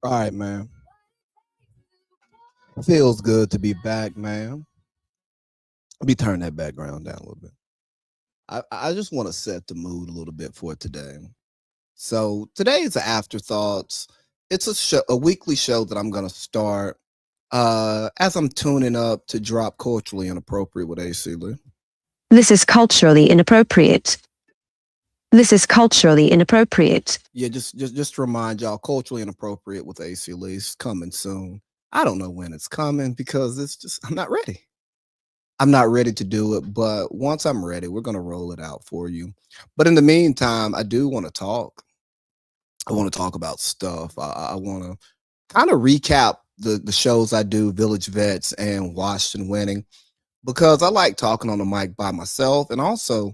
All right, man. Feels good to be back, man. Let me turn that background down a little bit. I just want to set the mood a little bit for today. So today is afterthoughts. It's a weekly show that I'm gonna start as I'm tuning up to drop culturally inappropriate with AC Lee. This is culturally inappropriate. This is culturally inappropriate. Yeah, just to remind y'all, culturally inappropriate with AC Lee is coming soon. I don't know when it's coming because it's just I'm not ready. I'm not ready to do it, but once I'm ready, we're gonna roll it out for you. But in the meantime, I do want to talk. I want to talk about stuff. I want to kind of recap the shows I do, Village Vets and Washington Winning, because I like talking on the mic by myself, and also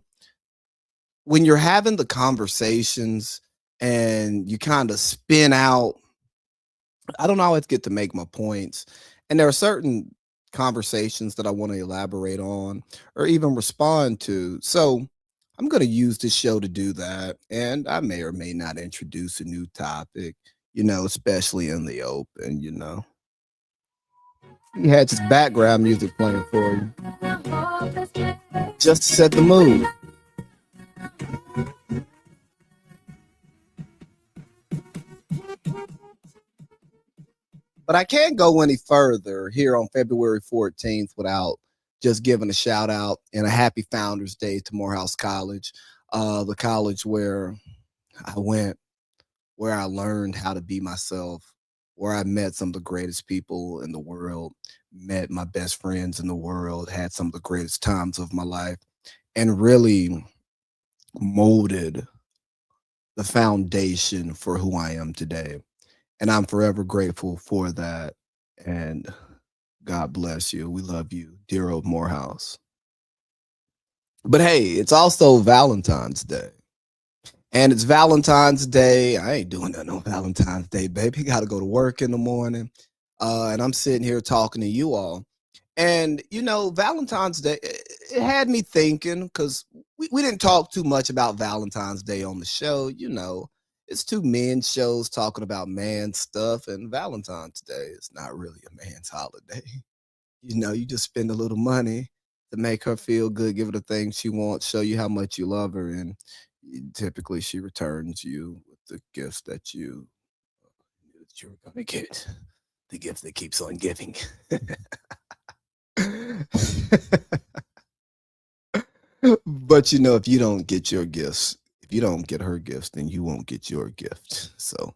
when you're having the conversations and you kind of spin out, I don't always get to make my points. And there are certain conversations that I want to elaborate on or even respond to. So I'm going to use this show to do that. And I may or may not introduce a new topic, especially in the open, You had just background music playing for you just to set the mood. But I can't go any further here on February 14th without just giving a shout out and a happy Founders Day to Morehouse College, the college where I went, where I learned how to be myself, where I met some of the greatest people in the world, met my best friends in the world, had some of the greatest times of my life, and really molded the foundation for who I am today. And I'm forever grateful for that. And God bless you. We love you, dear old Morehouse. But hey, it's also Valentine's Day. And it's Valentine's Day. I ain't doing that on Valentine's Day, baby. Got to go to work in the morning. And I'm sitting here talking to you all. And, Valentine's Day, it had me thinking because we didn't talk too much about Valentine's Day on the show. It's two men shows talking about man stuff. And Valentine's Day is not really a man's holiday. You just spend a little money to make her feel good, give her the things she wants, show you how much you love her, and typically she returns you with the gifts that you're gonna get, the gift that keeps on giving. But if you don't get your gifts, if you don't get her gifts, then you won't get your gift. So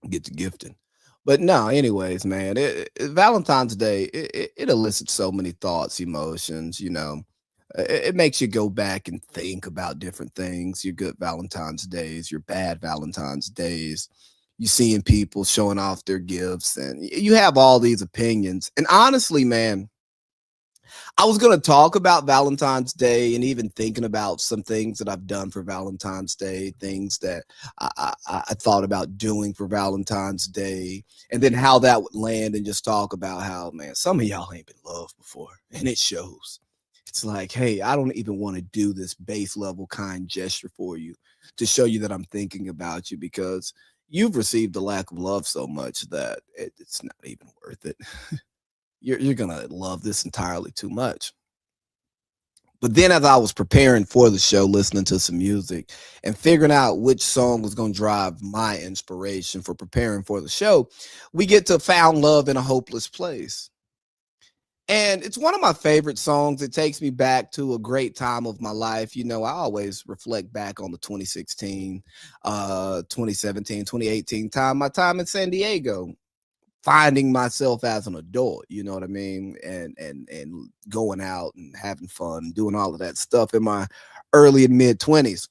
get to gifting. But no, anyways, man, Valentine's Day, it elicits so many thoughts, emotions, It makes you go back and think about different things, your good Valentine's days, your bad Valentine's days. You seeing people showing off their gifts, and you have all these opinions. And honestly, man, I was going to talk about Valentine's Day and even thinking about some things that I've done for Valentine's Day, things that I thought about doing for Valentine's Day, and then how that would land and just talk about how, man, some of y'all ain't been loved before, and it shows. It's like, hey, I don't even want to do this base level kind gesture for you to show you that I'm thinking about you because you've received a lack of love so much that it's not even worth it. You're gonna love this entirely too much. But then, as I was preparing for the show, listening to some music and figuring out which song was going to drive my inspiration for preparing for the show, we get to Found Love in a Hopeless Place. And it's one of my favorite songs. It takes me back to a great time of my life. I always reflect back on the 2016, 2017, 2018 time, my time in San Diego, finding myself as an adult, you know what I mean, and going out and having fun, doing all of that stuff in my early and mid 20s.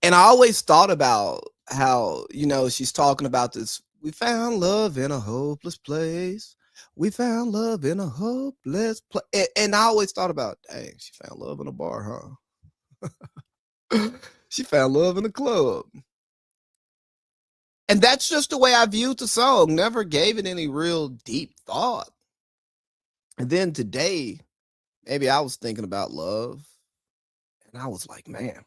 And I always thought about how, she's talking about this. We found love in a hopeless place. We found love in a hopeless place. And I always thought about, dang, she found love in a bar, huh? She found love in a club. And that's just the way I viewed the song. Never gave it any real deep thought. And then today, maybe I was thinking about love, and I was like, man,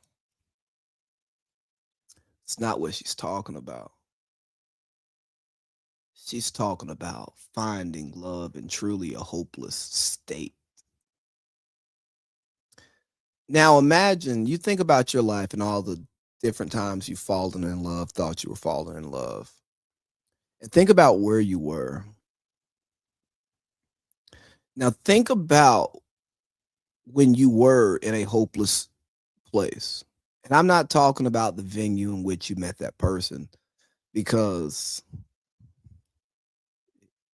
it's not what she's talking about. She's talking about finding love in truly a hopeless state. Now imagine you think about your life and all the different times you've fallen in love, thought you were falling in love. And think about where you were. Now think about when you were in a hopeless place. And I'm not talking about the venue in which you met that person because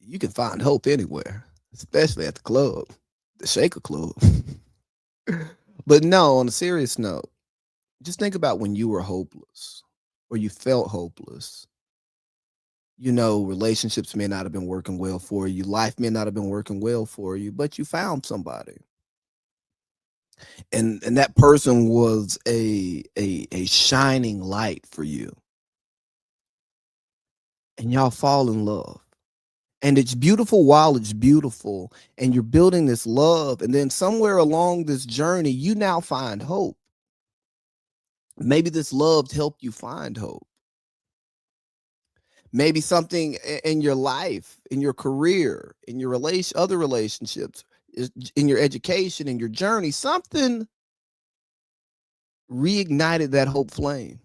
you can find hope anywhere, especially at the club, the Shaker Club. But no, on a serious note, just think about when you were hopeless or you felt hopeless. You know, relationships may not have been working well for you, life may not have been working well for you, but you found somebody. And that person was a shining light for you. And y'all fall in love. And it's beautiful while it's beautiful, and you're building this love, and then somewhere along this journey, you now find hope. Maybe this love helped you find hope. Maybe something in your life, in your career, in your other relationships, in your education, in your journey, something reignited that hope flame.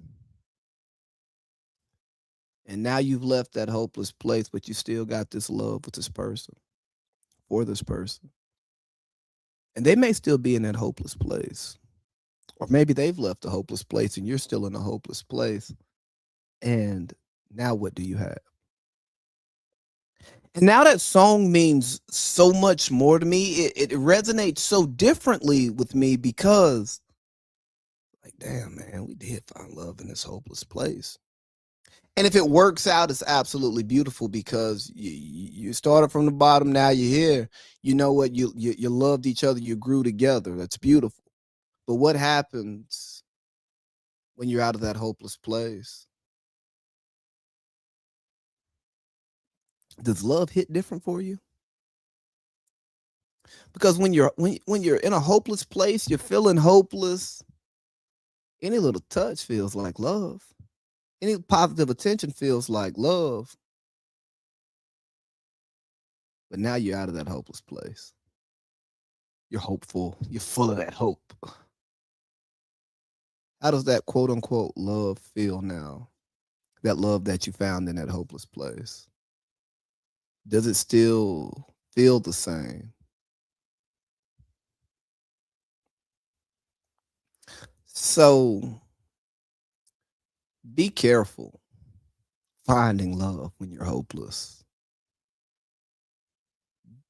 And now you've left that hopeless place, but you still got this love with this person, for this person. And they may still be in that hopeless place. Or maybe they've left a hopeless place and you're still in a hopeless place. And now what do you have? And now that song means so much more to me. It resonates so differently with me because, like, damn, man, we did find love in this hopeless place. And if it works out, it's absolutely beautiful because you started from the bottom. Now you're here. You know what? You loved each other. You grew together. That's beautiful. But what happens when you're out of that hopeless place? Does love hit different for you? Because when you're in a hopeless place, you're feeling hopeless. Any little touch feels like love. Any positive attention feels like love. But now you're out of that hopeless place. You're hopeful. You're full of that hope. How does that quote unquote love feel now? That love that you found in that hopeless place. Does it still feel the same? So be careful finding love when you're hopeless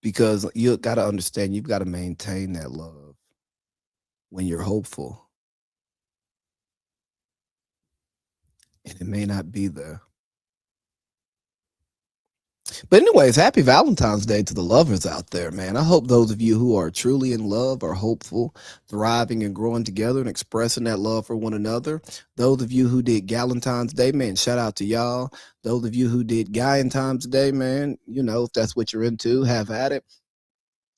because you got to understand you've got to maintain that love when you're hopeful, and it may not be there. But anyways, happy Valentine's Day to the lovers out there, man. I hope those of you who are truly in love are hopeful, thriving, and growing together and expressing that love for one another. Those of you who did Galentine's Day, man, shout out to y'all. Those of you who did Guyentine's Day, man, you know, if that's what you're into, have at it.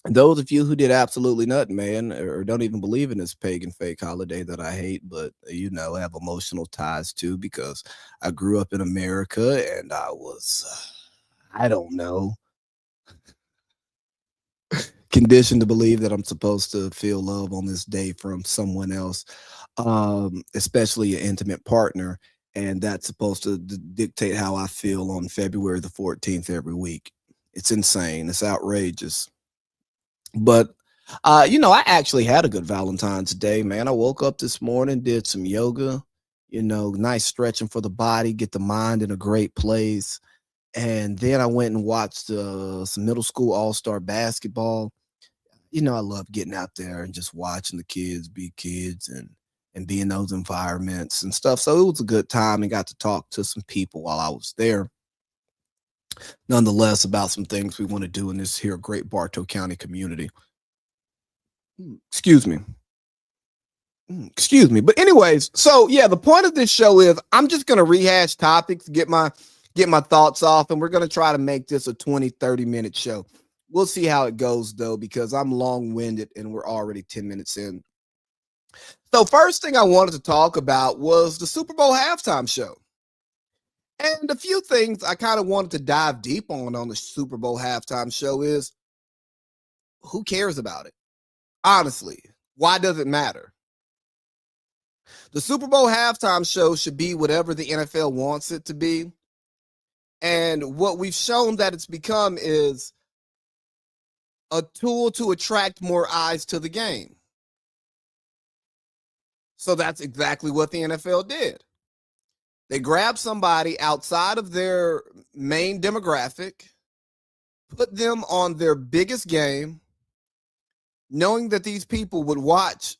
And those of you who did absolutely nothing, man, or don't even believe in this pagan fake holiday that I hate, but you know, have emotional ties to because I grew up in America and I was, I don't know, conditioned to believe that I'm supposed to feel love on this day from someone else, especially an intimate partner, and that's supposed to dictate how I feel on February the 14th every week. It's insane. It's outrageous. But you know, I actually had a good Valentine's Day, man. I woke up this morning, did some yoga, you know, nice stretching for the body, get the mind in a great place. And then I went and watched some middle school all-star basketball. You know, I love getting out there and just watching the kids be kids and be in those environments and stuff. So it was a good time and got to talk to some people while I was there. Nonetheless, about some things we want to do in this here great Bartow County community. Excuse me. Excuse me. But anyways, so yeah, the point of this show is I'm just going to rehash topics, get my thoughts off, and we're going to try to make this a 20-30 minute show. We'll see how it goes though, because I'm long-winded and we're already 10 minutes in. So first thing I wanted to talk about was the Super Bowl halftime show. And a few things I kind of wanted to dive deep on the Super Bowl halftime show is who cares about it? Honestly, why does it matter? The Super Bowl halftime show should be whatever the NFL wants it to be. And what we've shown that it's become is a tool to attract more eyes to the game. So that's exactly what the NFL did. They grabbed somebody outside of their main demographic, put them on their biggest game, knowing that these people would watch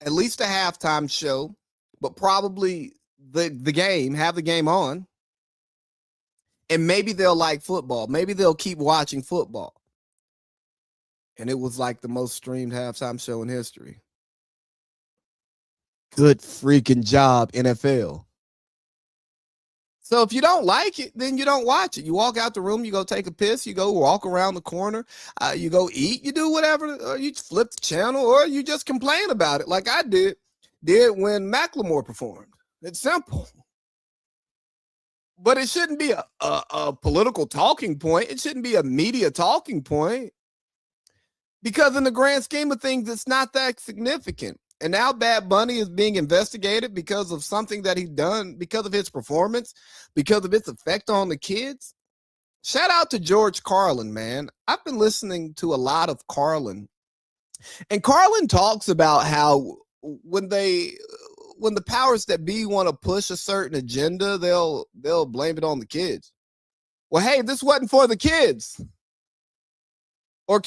at least a halftime show, but probably the game, have the game on. And maybe they'll like football. Maybe they'll keep watching football. And it was like the most streamed halftime show in history. Good freaking job, NFL. So if you don't like it, then you don't watch it. You walk out the room, you go take a piss, you go walk around the corner, you go eat, you do whatever, or you flip the channel, or you just complain about it like I did when Macklemore performed. It's simple. But it shouldn't be a political talking point. It shouldn't be a media talking point. Because in the grand scheme of things, it's not that significant. And now Bad Bunny is being investigated because of something that he's done, because of his performance, because of its effect on the kids. Shout out to George Carlin, man. I've been listening to a lot of Carlin. And Carlin talks about how when the powers that be want to push a certain agenda, they'll blame it on the kids. Well, hey, this wasn't for the kids. Or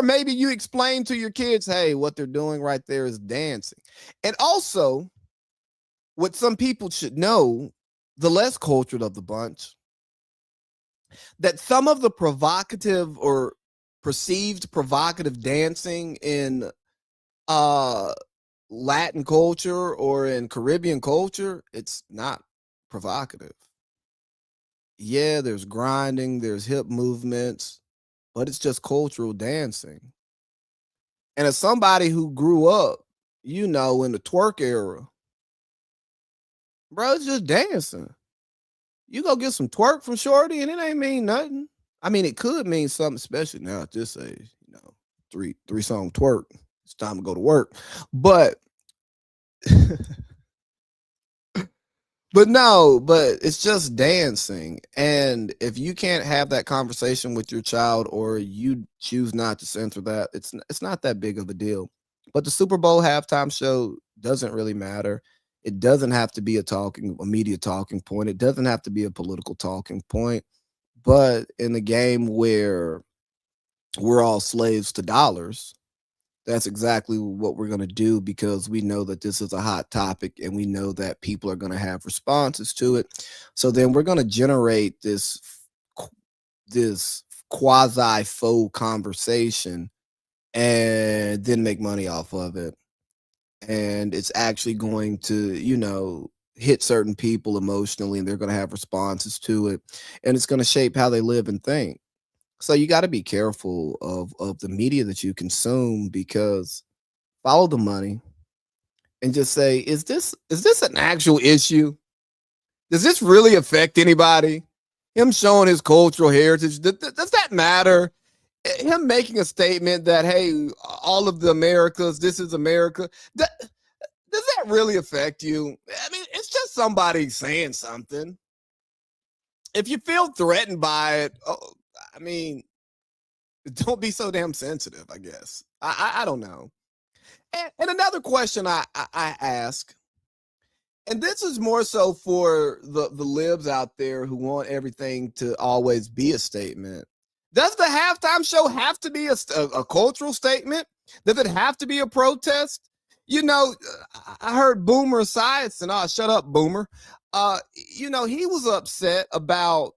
maybe you explain to your kids, hey, what they're doing right there is dancing. And also, what some people should know, the less cultured of the bunch, that some of the provocative or perceived provocative dancing in Latin culture or in Caribbean culture, it's not provocative. Yeah, there's grinding, there's hip movements, but it's just cultural dancing. And as somebody who grew up, in the twerk era, bro, it's just dancing. You go get some twerk from Shorty and it ain't mean nothing. I mean, it could mean something special now at this age, three song twerk. It's time to go to work. But but it's just dancing. And if you can't have that conversation with your child, or you choose not to censor that, it's not that big of a deal. But the Super Bowl halftime show doesn't really matter. It doesn't have to be a media talking point. It doesn't have to be a political talking point. But in a game where we're all slaves to dollars, that's exactly what we're going to do, because we know that this is a hot topic and we know that people are going to have responses to it. So then we're going to generate this quasi faux conversation and then make money off of it. And it's actually going to, hit certain people emotionally, and they're going to have responses to it, and it's going to shape how they live and think. So you got to be careful of the media that you consume, because follow the money and just say, is this an actual issue? Does this really affect anybody? Him showing his cultural heritage, does that matter? Him making a statement that, hey, all of the Americas, this is America. Does that really affect you? I mean, it's just somebody saying something. If you feel threatened by it, don't be so damn sensitive, I guess. I don't know. And another question I ask, and this is more so for the libs out there who want everything to always be a statement. Does the halftime show have to be a cultural statement? Does it have to be a protest? I heard Boomer Esiason, shut up, Boomer. He was upset about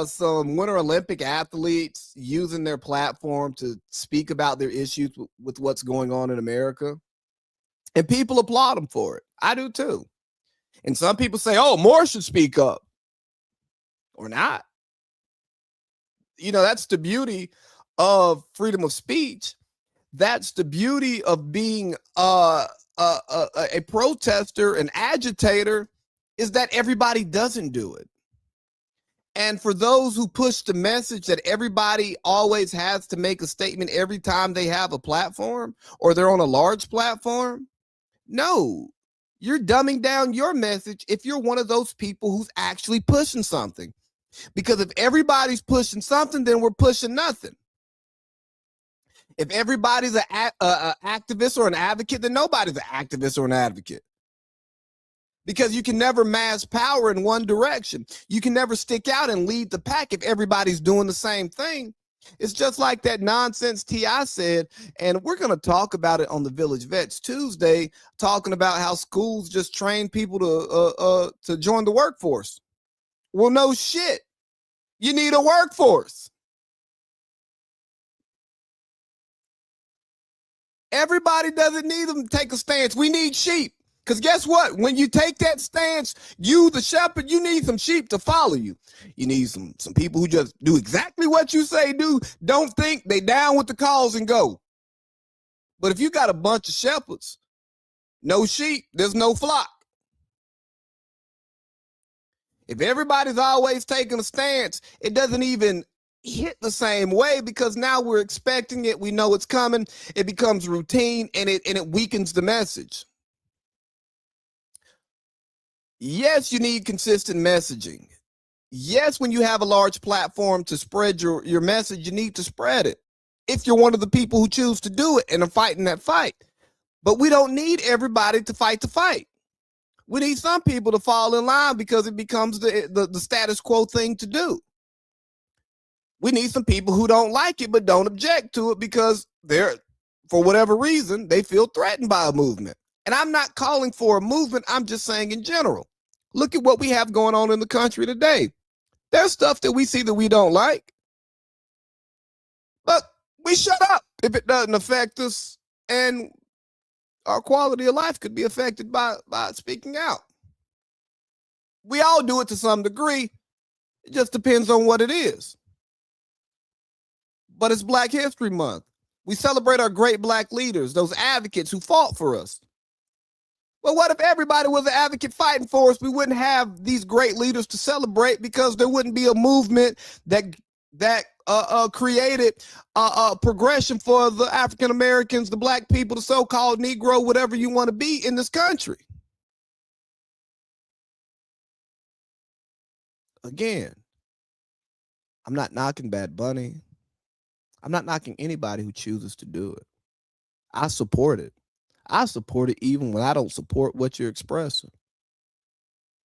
some Winter Olympic athletes using their platform to speak about their issues with what's going on in America. And people applaud him for it. I do too. And some people say, oh, more should speak up. Or not. That's the beauty of freedom of speech. That's the beauty of being a protester, an agitator, is that everybody doesn't do it. And for those who push the message that everybody always has to make a statement every time they have a platform or they're on a large platform, no, you're dumbing down your message if you're one of those people who's actually pushing something. Because if everybody's pushing something, then we're pushing nothing. If everybody's an activist or an advocate, then nobody's an activist or an advocate. Because you can never mass power in one direction. You can never stick out and lead the pack if everybody's doing the same thing. It's just like that nonsense T.I. said, and we're going to talk about it on the Village Vets Tuesday, talking about how schools just train people to join the workforce. Well, no shit. You need a workforce. Everybody doesn't need them to take a stance. We need sheep. Because guess what? When you take that stance, you, the shepherd, you need some sheep to follow you. You need some people who just do exactly what you say do, don't think, they down with the calls and go. But if you got a bunch of shepherds, no sheep, there's no flock. If everybody's always taking a stance, it doesn't even hit the same way because now we're expecting it. We know it's coming. It becomes routine and it weakens the message. Yes, you need consistent messaging. Yes, when you have a large platform to spread your message, you need to spread it. If you're one of the people who choose to do it and are fighting that fight. But we don't need everybody to fight the fight. We need some people to fall in line because it becomes the status quo thing to do. We need some people who don't like it but don't object to it because they're, for whatever reason, they feel threatened by a movement. And I'm not calling for a movement. I'm just saying in general. Look at what we have going on in the country today. There's stuff that we see that we don't like. But we shut up if it doesn't affect us. And our quality of life could be affected by speaking out. We all do it to some degree. It just depends on what it is. But it's Black History Month. We celebrate our great Black leaders, those advocates who fought for us. Well, what if everybody was an advocate fighting for us? We wouldn't have these great leaders to celebrate because there wouldn't be a movement that created a progression for the African Americans, the Black people, the so-called Negro, whatever you want to be in this country. Again, I'm not knocking Bad Bunny. I'm not knocking anybody who chooses to do it. I support it. I support it even when I don't support what you're expressing.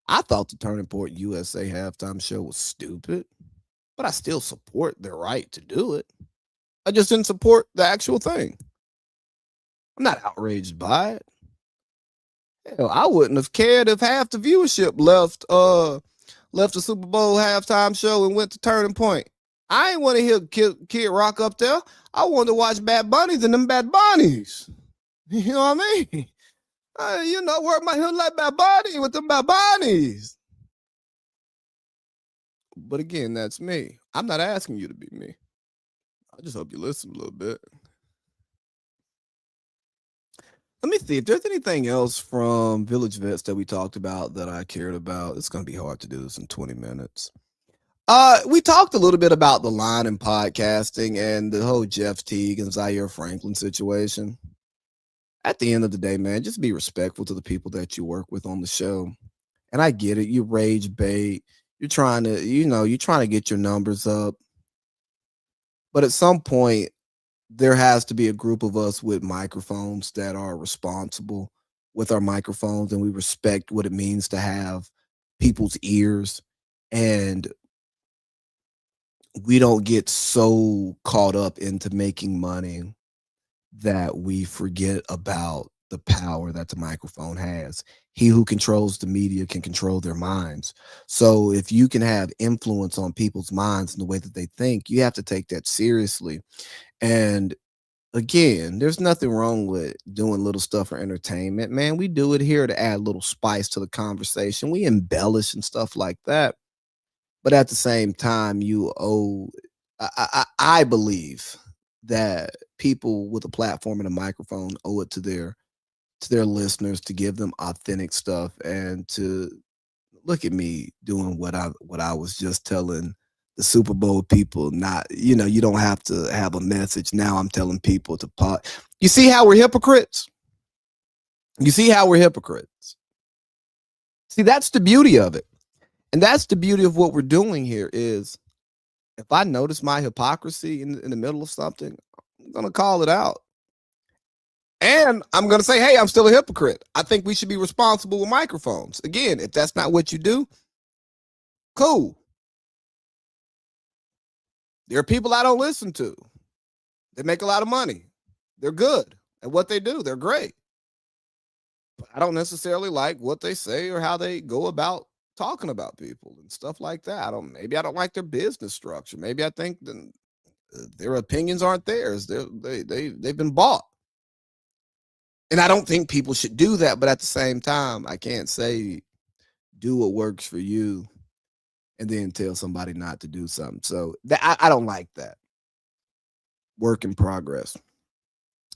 I thought the Turning Point USA halftime show was stupid, but I still support their right to do it. I just didn't support the actual thing. I'm not outraged by it. Hell, I wouldn't have cared if half the viewership left the Super Bowl halftime show and went to Turning Point. I ain't want to hear Kid Rock up there. I wanted to watch Bad Bunnies and them Bad Bunnies. You know what I mean? Work my hood like Bad Bunny with them Bad Bunnies. But again, that's me. I'm not asking you to be me. I just hope you listen a little bit. Let me see if there's anything else from Village Vets that we talked about that I cared about. It's going to be hard to do this in 20 minutes. We talked a little bit about the line in podcasting and the whole Jeff Teague and Zaire Franklin situation. At the end of the day, man, just be respectful to the people that you work with on the show. And I get it. You rage bait. You're trying to get your numbers up. But at some point, there has to be a group of us with microphones that are responsible with our microphones, and we respect what it means to have people's ears. And we don't get so caught up into making money that we forget about the power that the microphone has. He who controls the media can control their minds. So if you can have influence on people's minds and the way that they think, you have to take that seriously. And again, there's nothing wrong with doing little stuff for entertainment, man. We do it here to add a little spice to the conversation. We embellish and stuff like that. But at the same time, I believe that people with a platform and a microphone owe it to their listeners to give them authentic stuff and to look at me doing what I was just telling the Super Bowl people. Not, you don't have to have a message. Now I'm telling people to pot. You see how we're hypocrites? You see how we're hypocrites? See, that's the beauty of it. And that's the beauty of what we're doing here is if I notice my hypocrisy in the middle of something, I'm going to call it out. And I'm going to say, hey, I'm still a hypocrite. I think we should be responsible with microphones. Again, if that's not what you do, cool. There are people I don't listen to. They make a lot of money. They're good at what they do. They're great. But I don't necessarily like what they say or how they go about talking about people and stuff like that. Maybe I don't like their business structure. Maybe I think their opinions aren't theirs. They've been bought. And I don't think people should do that. But at the same time, I can't say do what works for you and then tell somebody not to do something. So I don't like that. Work in progress.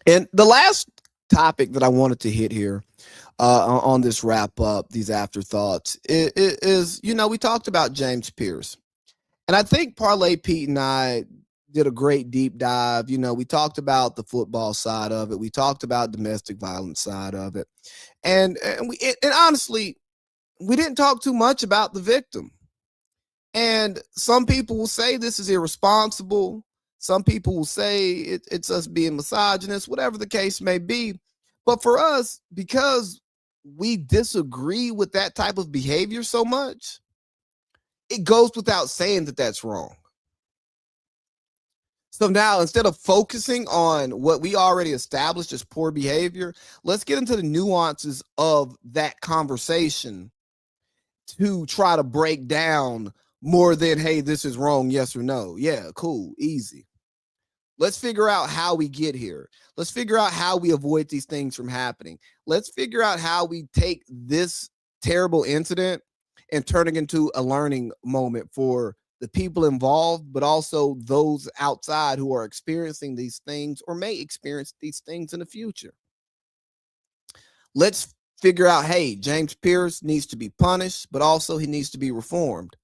And the last topic that I wanted to hit here on this wrap up, these afterthoughts, is, we talked about James Pierce. And I think Parlay Pete and I did a great deep dive. We talked about the football side of it. We talked about domestic violence side of it. And honestly, we didn't talk too much about the victim. And some people will say this is irresponsible. Some people will say it's us being misogynist, whatever the case may be. But for us, because we disagree with that type of behavior so much, it goes without saying that that's wrong. So now, instead of focusing on what we already established as poor behavior, let's get into the nuances of that conversation to try to break down more than, hey, this is wrong, yes or no. Yeah, cool, easy. Let's figure out how we get here. Let's figure out how we avoid these things from happening. Let's figure out how we take this terrible incident and turn it into a learning moment for the people involved, but also those outside who are experiencing these things or may experience these things in the future. Let's figure out, hey, James Pierce needs to be punished, but also he needs to be reformed,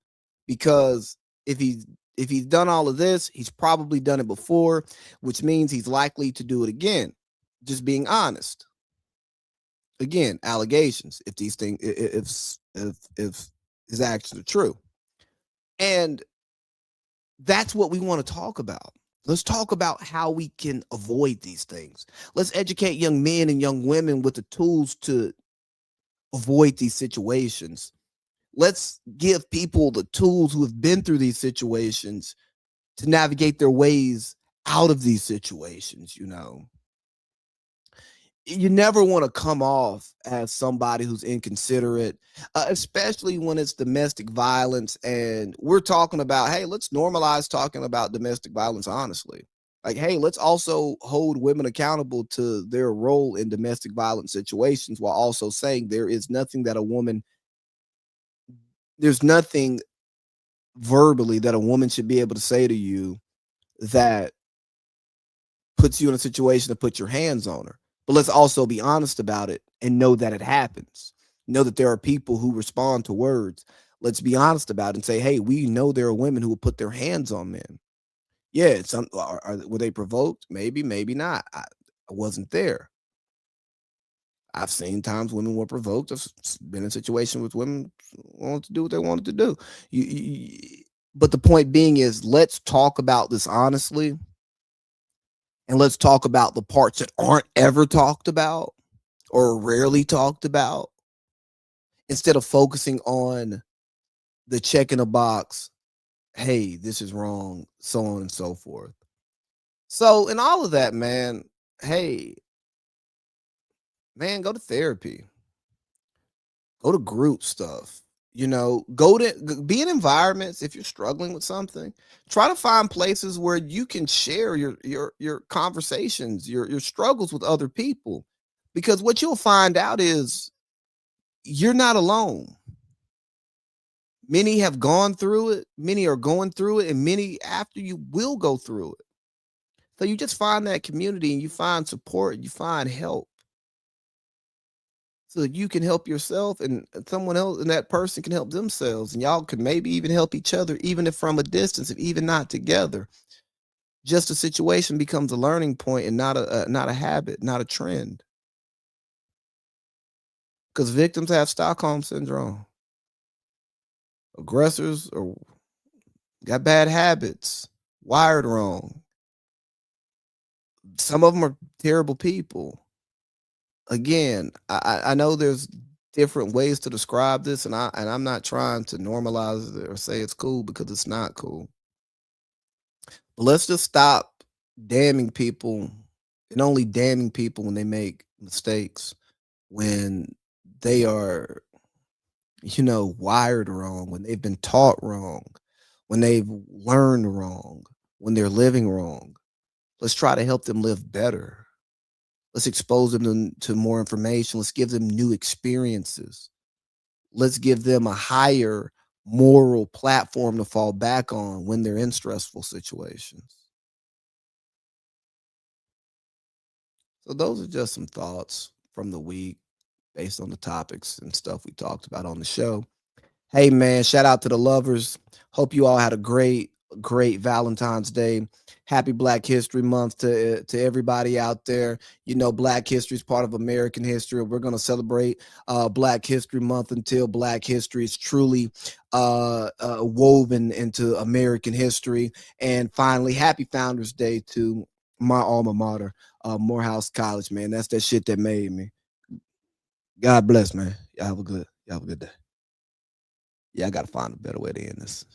because if he's done all of this, he's probably done it before, which means he's likely to do it again. Just being honest. Again, allegations, if these things, if his actions are true. And that's what we want to talk about. Let's talk about how we can avoid these things. Let's educate young men and young women with the tools to avoid these situations. Let's give people the tools who have been through these situations to navigate their ways out of these situations. You never want to come off as somebody who's inconsiderate, especially when it's domestic violence. And we're talking about, hey, let's normalize talking about domestic violence honestly. Like, hey, let's also hold women accountable to their role in domestic violence situations, while also saying there's nothing verbally that a woman should be able to say to you that puts you in a situation to put your hands on her. But let's also be honest about it and know that it happens. Know that there are people who respond to words. Let's be honest about it and say, hey, we know there are women who will put their hands on men. Yeah, were they provoked? Maybe, maybe not. I wasn't there. I've seen times women were provoked. I've been in a situation with women wanted to do what they wanted to do. But the point being is, let's talk about this honestly. And let's talk about the parts that aren't ever talked about or rarely talked about, instead of focusing on the check in a box, hey, this is wrong, so on and so forth. So in all of that, man, hey, man, go to therapy. Go to group stuff. Be in environments. If you're struggling with something, try to find places where you can share your conversations, your struggles with other people, because what you'll find out is you're not alone. Many have gone through it, many are going through it, and many after you will go through it. So you just find that community and you find support, you find help. so that you can help yourself and someone else and that person can help themselves and y'all can maybe even help each other even if from a distance, if even not together. Just a situation becomes a learning point and not a habit, not a trend. Because victims have Stockholm syndrome. Aggressors are got bad habits, wired wrong. Some of them are terrible people. Again, I know there's different ways to describe this, and I'm not trying to normalize it or say it's cool because it's not cool. But let's just stop damning people and only damning people when they make mistakes, when they are, wired wrong, when they've been taught wrong, when they've learned wrong, when they're living wrong. Let's try to help them live better. Let's expose them to more information. Let's give them new experiences. Let's give them a higher moral platform to fall back on when they're in stressful situations. So those are just some thoughts from the week based on the topics and stuff we talked about on the show. Hey man, shout out to the lovers. Hope you all had a great Valentine's Day. Happy Black History Month to everybody out there. Black history is part of American history. We're going to celebrate Black History Month until Black history is truly woven into American history. And finally, happy Founders Day to my alma mater, Morehouse College, man. That's that shit that made me. God bless, man. Y'all have a good day. Yeah, I got to find a better way to end this.